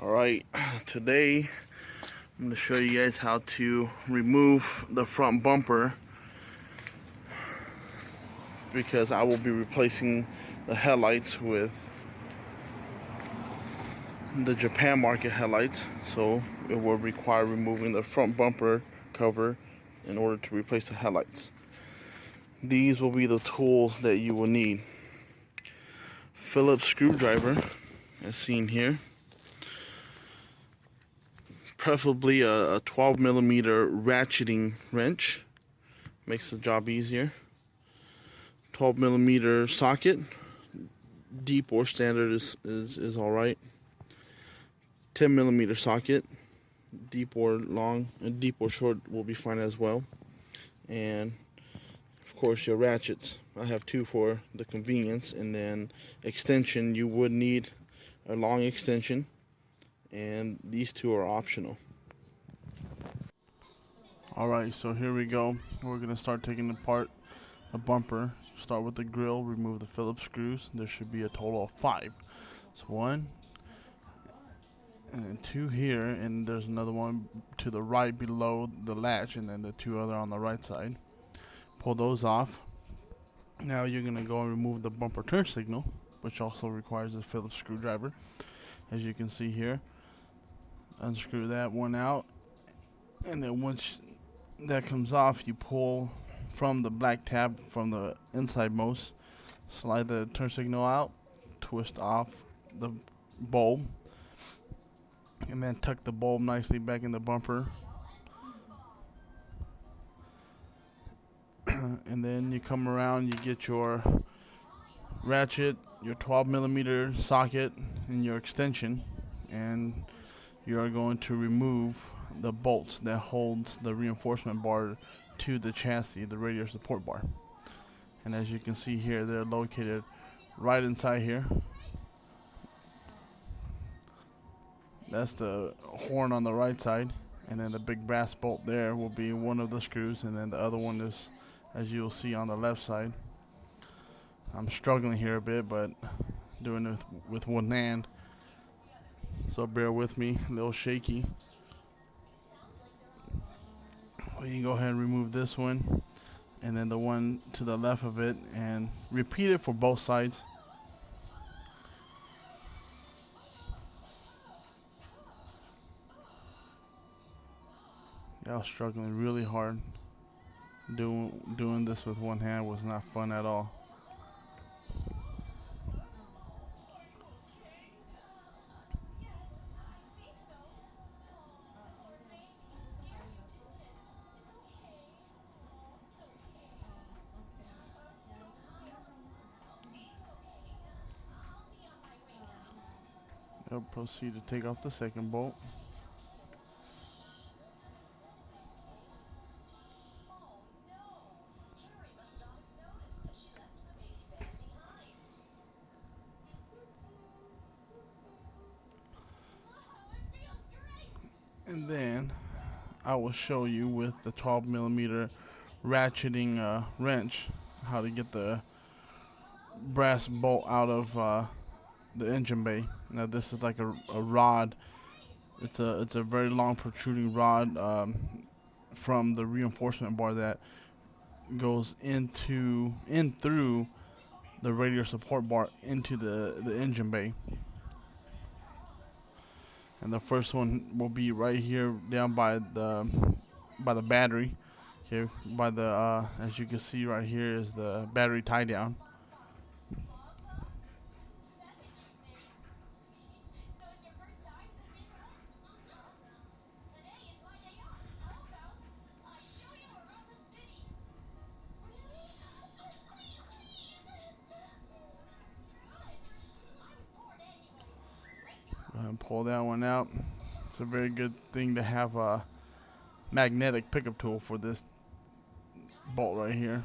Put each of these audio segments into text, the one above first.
Alright, today I'm going to show you guys how to remove the front bumper, because I will be replacing the headlights with the Japan market headlights, so it will require removing the front bumper cover in order to replace the headlights. These will be the tools that you will need. Phillips screwdriver, as seen here. Preferably a 12 millimeter ratcheting wrench, makes the job easier. 12 millimeter socket, deep or standard is all right. 10 millimeter socket, deep or long, and deep or short will be fine as well. And of course your ratchets. I have two for the convenience, and then extension, you would need a long extension, and these two are optional. Alright, so here we go. We're going to start taking apart the bumper. Start with the grill, remove the Phillips screws. There should be a total of 5. So 1 and 2 here, and there's another one to the right below the latch, and then the 2 other on the right side. Pull those off. Now you're going to go and remove the bumper turn signal, which also requires a Phillips screwdriver, as you can see here. Unscrew that one out, and then once that comes off, you pull from the black tab from the inside most, slide the turn signal out, twist off the bulb, and then tuck the bulb nicely back in the bumper. And then you come around, you get your ratchet, your 12 millimeter socket, and your extension, and you are going to remove the bolts that holds the reinforcement bar to the chassis, the radiator support bar. And as you can see here, they're located right inside here. That's the horn on the right side, and then the big brass bolt there will be one of the screws, and then the other one is, as you'll see, on the left side. I'm struggling here a bit, but doing it with one hand, so bear with me, a little shaky. Well, you can go ahead and remove this one, and then the one to the left of it, and repeat it for both sides. Yeah, I was struggling really hard. Doing this with one hand was not fun at all. I'll proceed to take off the second bolt. And then I will show you with the 12 millimeter ratcheting wrench how to get the brass bolt out of the engine bay. Now this is like a rod. It's a very long protruding rod from the reinforcement bar that goes in through the radiator support bar into the engine bay. And the first one will be right here down by the battery. Okay, by the as you can see right here is the battery tie down. Go ahead and pull that one out. It's a very good thing to have a magnetic pickup tool for this bolt right here,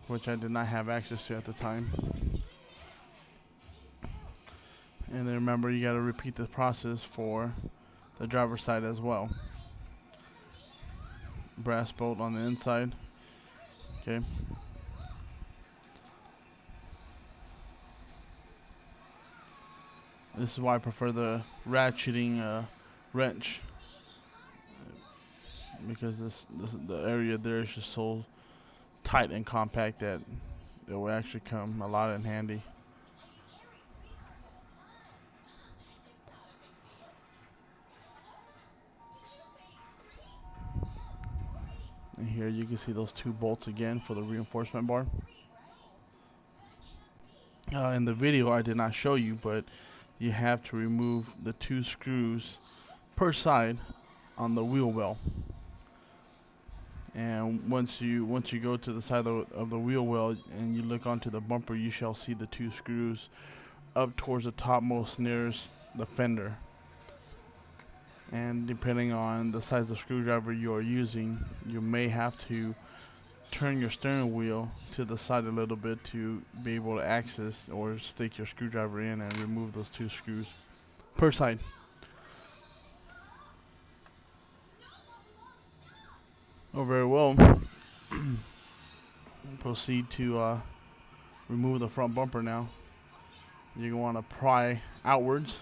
which I did not have access to at the time. And then remember, you got to repeat the process for the driver's side as well. Brass bolt on the inside. Okay. This is why I prefer the ratcheting wrench, because the area there is just so tight and compact that it will actually come a lot in handy. And here you can see those 2 bolts again for the reinforcement bar. In the video I did not show you, but you have to remove the 2 screws per side on the wheel well. And once you go to the side of the wheel well and you look onto the bumper, you shall see the 2 screws up towards the topmost nearest the fender. And depending on the size of screwdriver you are using, you may have to turn your steering wheel to the side a little bit to be able to access or stick your screwdriver in and remove those 2 screws per side. Oh, very well. Proceed to remove the front bumper now. You want to pry outwards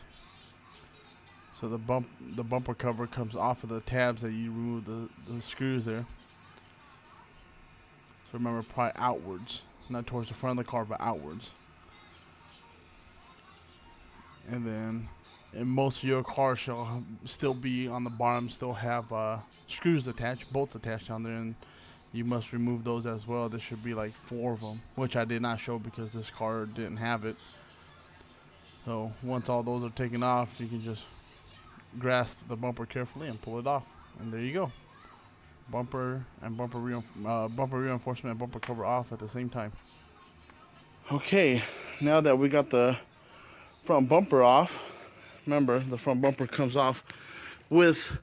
so the bumper cover comes off of the tabs that you remove the screws there. So remember, pry outwards, not towards the front of the car, but outwards. And then, in most of your cars shall still be on the bottom, still have screws attached, bolts attached down there, and you must remove those as well. There should be like 4 of them, which I did not show because this car didn't have it. So once all those are taken off, you can just grasp the bumper carefully and pull it off, and there you go. Bumper reinforcement and bumper cover off at the same time. Okay, now that we got the front bumper off, remember the front bumper comes off with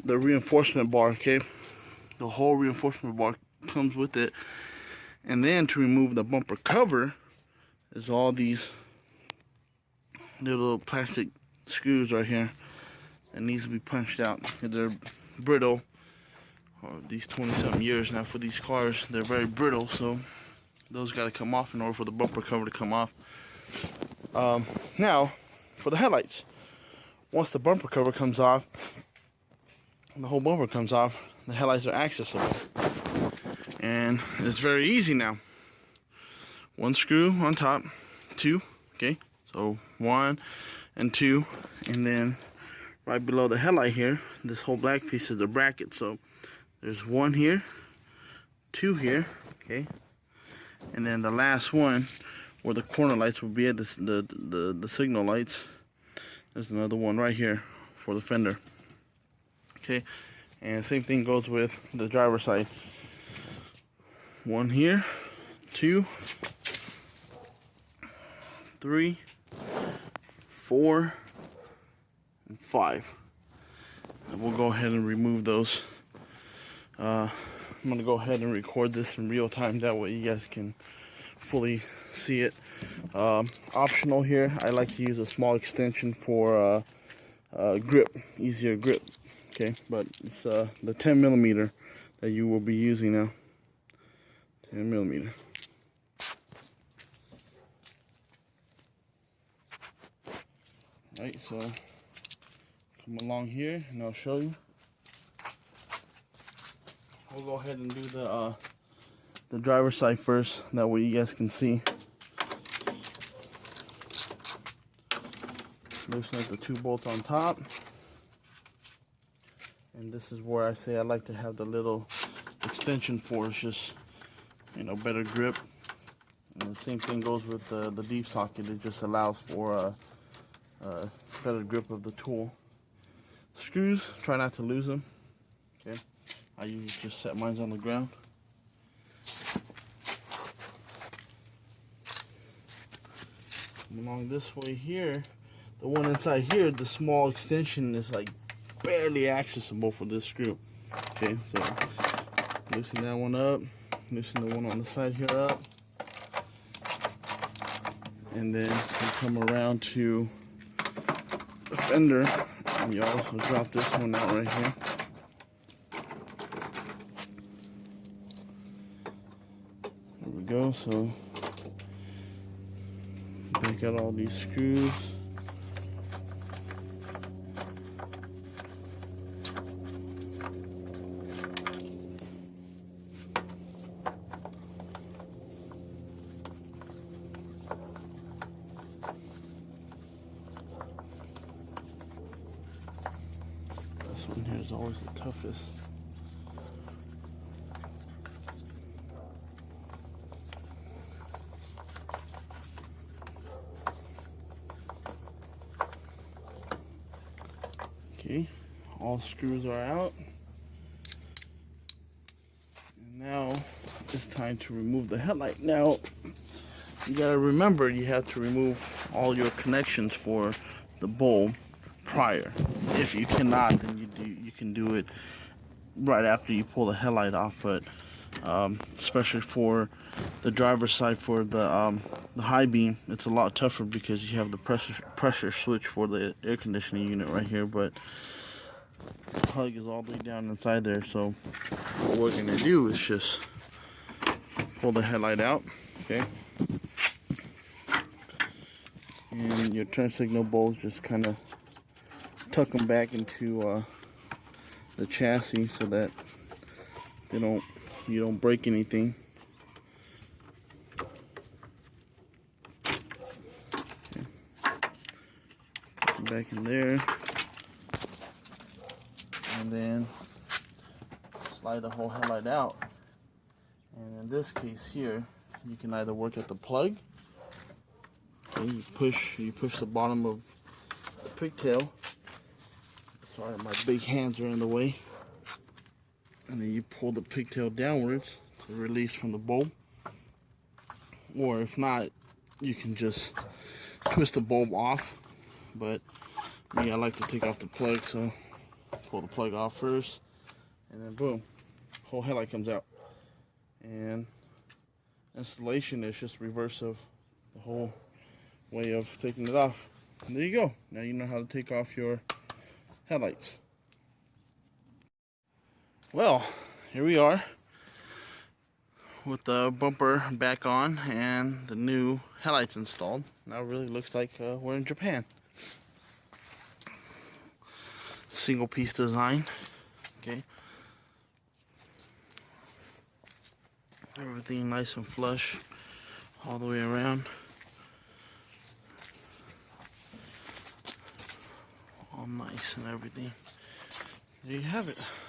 the reinforcement bar. Okay, the whole reinforcement bar comes with it, and then to remove the bumper cover is all these little plastic screws right here that needs to be punched out. They're brittle. These 20-something years now for these cars, they're very brittle, so those got to come off in order for the bumper cover to come off. Now, for the headlights, once the bumper cover comes off, the whole bumper comes off, the headlights are accessible. And it's very easy now. 1 screw on top, 2, okay? So 1 and 2, and then right below the headlight here, this whole black piece is the bracket. So there's 1 here, 2 here, okay? And then the last one, where the corner lights will be at the signal lights, there's another one right here for the fender, okay? And same thing goes with the driver's side. 1 here, 2, 3, 4, and 5. And we'll go ahead and remove those. I'm going to go ahead and record this in real time, that way you guys can fully see it. Optional here, I like to use a small extension for grip, easier grip, okay? But it's the 10mm that you will be using now. 10mm. Alright, so come along here and I'll show you. We'll go ahead and do the driver's side first, that way you guys can see. Loosen up the 2 bolts on top. And this is where I say I like to have the little extension for, it's just, you know, better grip. And the same thing goes with the deep socket, it just allows for a better grip of the tool. Screws, try not to lose them, okay? I usually just set mine on the ground. Along this way here, the one inside here, the small extension is like barely accessible for this screw. Okay, so loosen that one up, loosen the one on the side here up, and then you come around to the fender, and you also drop this one out right here. There we go. So back out all these screws. is always the toughest. Okay, all screws are out. And now it's time to remove the headlight. Now, you gotta remember you have to remove all your connections for the bulb prior. If you cannot, then you can do it right after you pull the headlight off. But especially for the driver's side, for the high beam, it's a lot tougher because you have the pressure switch for the air conditioning unit right here. But the plug is all the way down inside there. So what we're gonna do is just pull the headlight out, okay? And your turn signal bulbs, just kind of tuck them back into the chassis so that you don't break anything. Okay. Put them back in there, and then slide the whole headlight out. And in this case here, you can either work at the plug. Okay, you push the bottom of the pigtail. Sorry, my big hands are in the way. And then you pull the pigtail downwards to release from the bulb. Or if not, you can just twist the bulb off. But me, I like to take off the plug, so pull the plug off first, and then boom, whole headlight comes out. And installation is just reverse of the whole way of taking it off. And there you go. Now you know how to take off your headlights. Well, here we are with the bumper back on and the new headlights installed. Now it really looks like we're in Japan. Single piece design. Okay. Everything nice and flush all the way around. All nice and everything. There you have it.